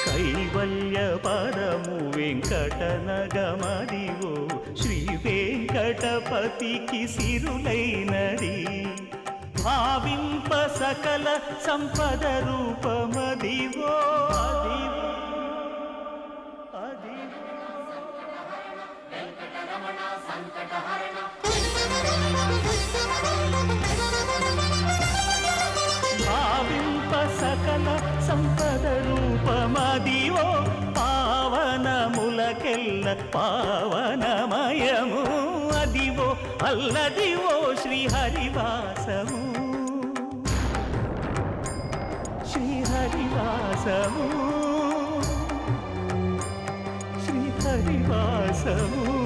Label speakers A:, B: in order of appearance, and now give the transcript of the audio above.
A: కైవల్య పరము వెంకటనగమదివో శ్రీ వెంకటపతికి సిరులైనది భావింప సకల సంపద రూపమదివో భావింప సకల సంపద రూపమదివో పావనములకెల్ల పావనమయము అదివో అల్లదివో శ్రీహరివాసము శ్రీహరివాసము శ్రీహరివాసము